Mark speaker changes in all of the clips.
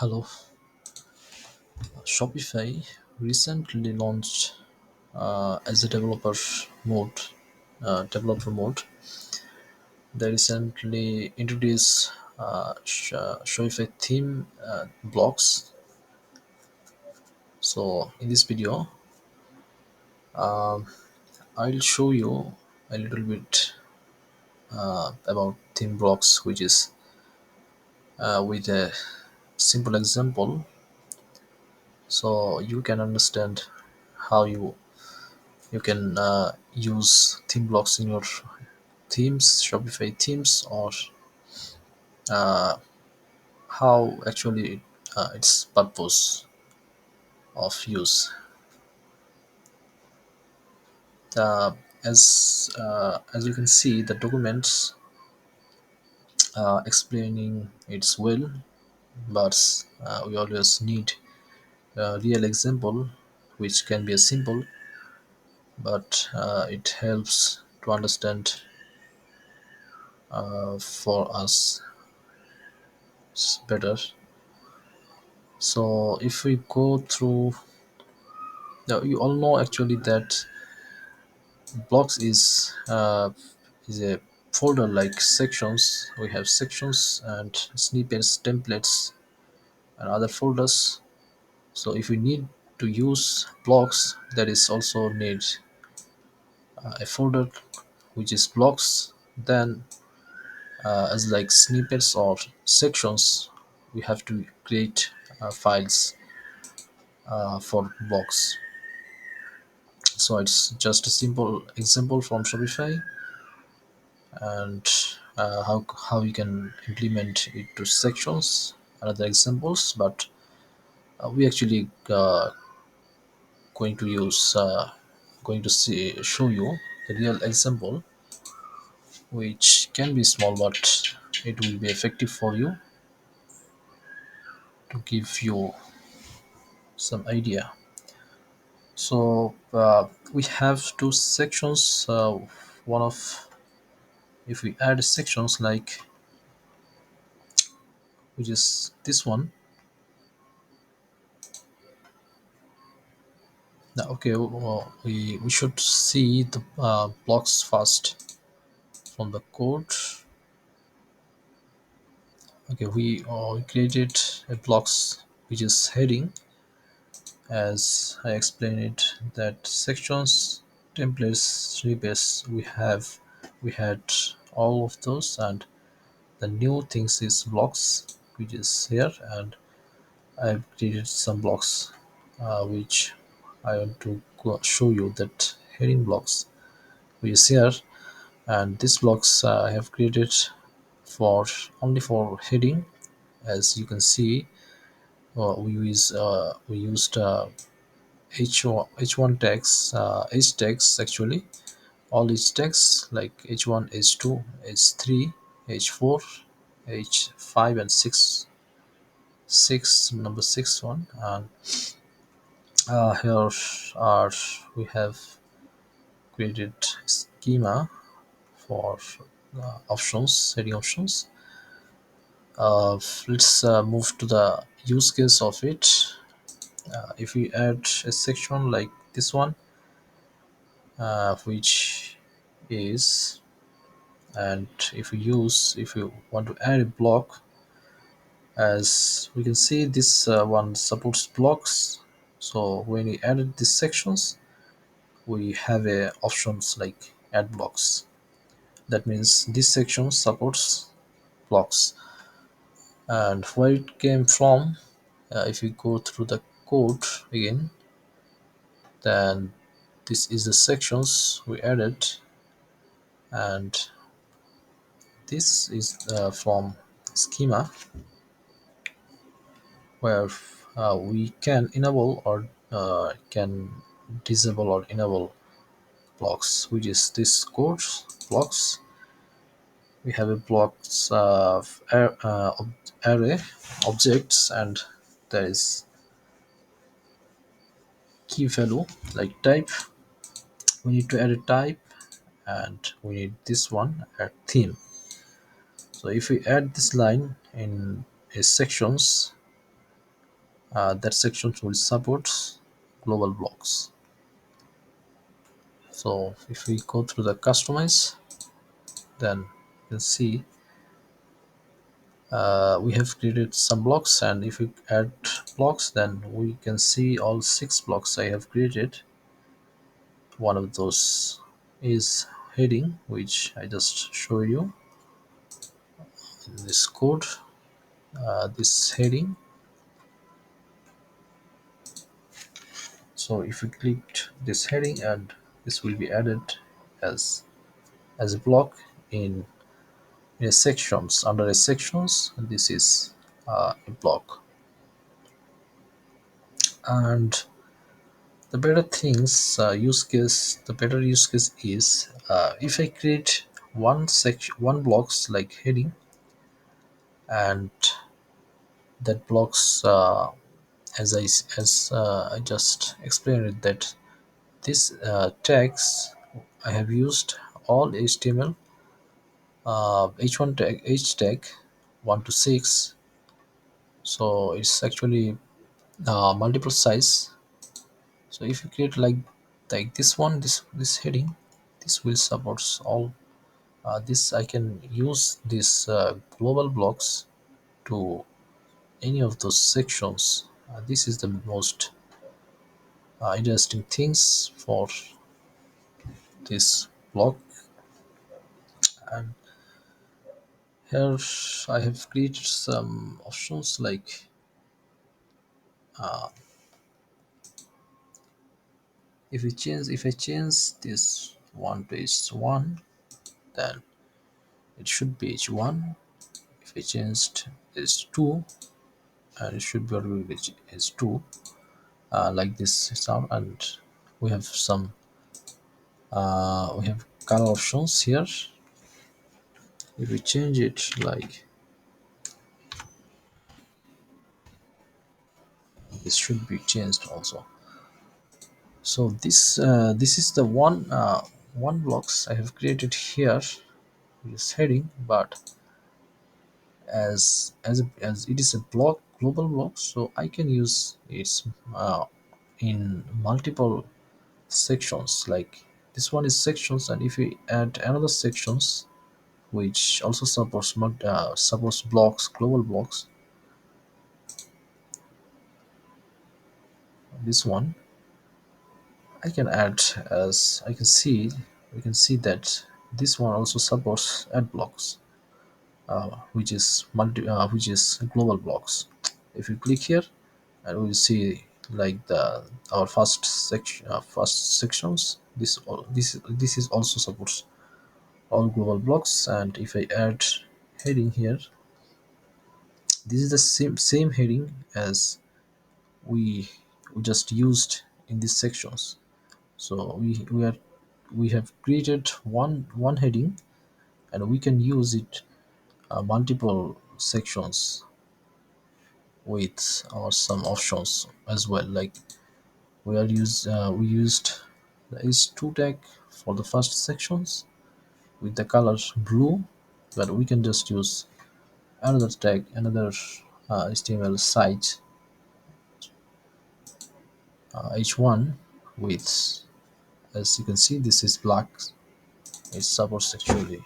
Speaker 1: Hello, Shopify recently launched as a developer mode. They recently introduced Shopify Theme Blocks. So in this video, I'll show you a little bit about theme blocks, which is with a simple example, so you can understand how you can use theme blocks in your themes, Shopify themes, or how actually its purpose of use. The, as you can see, the documents explaining its well, but we always need a real example, which can be a simple, but it helps to understand for us better. So if we go through, now you all know actually that blocks is a folder like sections. We have sections and snippets, templates, and other folders. So if we need to use blocks, that is also need a folder which is blocks. Then as like snippets or sections, we have to create files for blocks. So it's just a simple example from Shopify, and how you can implement it to sections and other examples. But we actually going to use going to see show you the real example, which can be small, but it will be effective for you to give you some idea. So we have two sections. One of, if we add sections like, which is this one. Now, okay, well, we should see the blocks first from the code. Okay, we created a blocks which is heading, as I explained it, that sections, templates, snippets, we had all of those, and the new things is blocks, which is here. And I've created some blocks which I want to show you, that heading blocks which is here. And these blocks I have created for only for heading. As you can see, we used h1 tags, h tags actually, all h tags like h1, h2, h3, h4, h5, and 6, number 6 one. And here are, we have created schema for options, heading options. Let's move to the use case of it. If we add a section like this one, which is, and if you want to add a block, as we can see, this one supports blocks. So when we added these sections, we have a options like add blocks. That means this section supports blocks. And where it came from, if you go through the code again, then this is the sections we added, and this is from schema, where we can enable or can disable or enable blocks, which is this code blocks. We have a blocks array objects, and there is key value like type. We need to add a type, and we need this one, add theme. So if we add this line in a sections, that section will support global blocks. So if we go through the customize, then you can see we have created some blocks, and if we add blocks, then we can see all 6 blocks I have created. One of those is heading, which I just show you in this code. This heading, so if we click this heading, and this will be added as a block in a sections, under a sections, and this is a block. And the better things the better use case is, if I create one blocks like heading, and that blocks, as I just explained it, that this tags I have used all HTML, h tag 1 to 6, so it's actually multiple size. So if you create like this one, this heading, this will support all. This I can use this global blocks to any of those sections. This is the most interesting things for this block. And here I have created some options like, if I change this one to h1, then it should be h1. If I changed h2, and it should be already h2, like this sound. And we have some we have color options here. If we change it, like this should be changed also. So this is the one blocks I have created here, this heading. But as it is a block, global block, so I can use it in multiple sections. Like this one is sections, and if we add another sections which also supports supports blocks, global blocks, this one I can add, as I can see, we can see that this one also supports add blocks, which is global blocks. If you click here, and we'll see like the our first sections, this is also supports all global blocks. And if I add heading here, this is the same heading as we just used in these sections. So we have created one heading, and we can use it multiple sections with some options as well. Like we used the h2 tag for the first sections with the color blue, but we can just use another tag, another HTML site, h1, with, as you can see, this is black. It supports actually.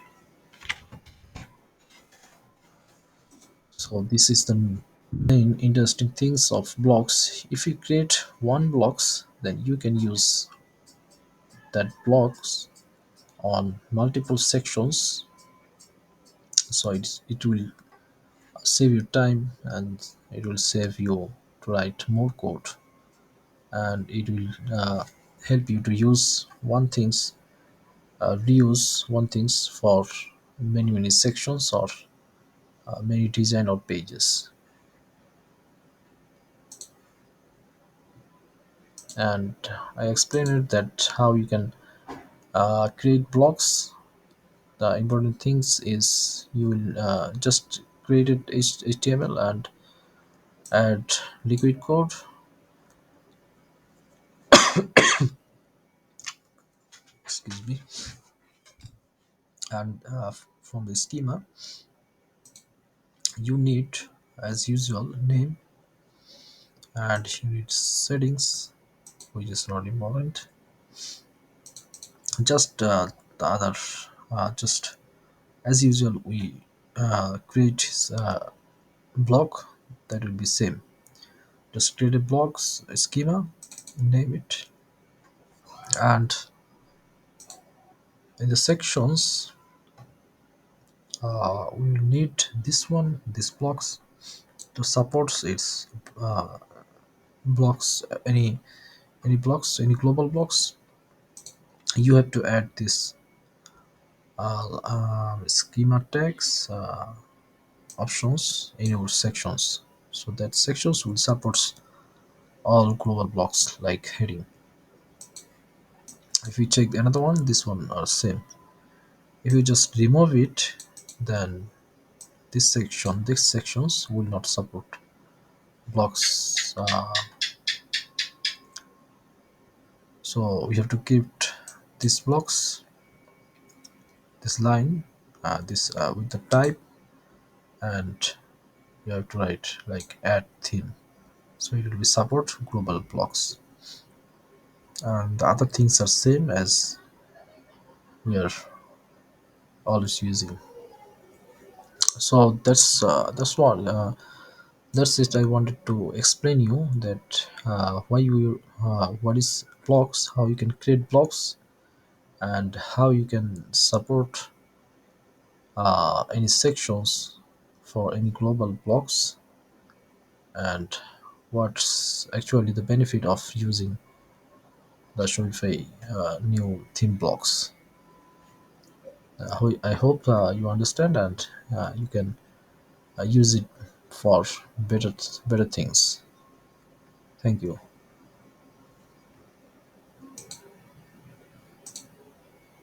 Speaker 1: So this is the main interesting things of blocks. If you create one blocks, then you can use that blocks on multiple sections. So it will save you time, and it will save you to write more code, and it will help you to use one things, reuse one things for many sections, or many design or pages. And I explained it that how you can create blocks. The important things is you will just create it HTML and add liquid code, excuse me, and from the schema you need, as usual, name, and you need settings, which is not important. Just the other, just as usual, we create block that will be same. Just create a blocks schema, name it, and in the sections we will need this one, this blocks to support its uh, blocks, any blocks, any global blocks. You have to add this schema tags options in your sections, so that sections will support all global blocks like heading. If we check another one, this one are same. If you just remove it, then these sections will not support blocks. So we have to keep these blocks, this line, this with the type, and you have to write like add theme. So it will be support global blocks, and the other things are same as we are always using. So that's what that's it. I wanted to explain you that why you what is blocks, how you can create blocks, and how you can support any sections for any global blocks, and what's actually the benefit of using the Shopify new theme blocks. I hope you understand, and you can use it for better things. Thank you.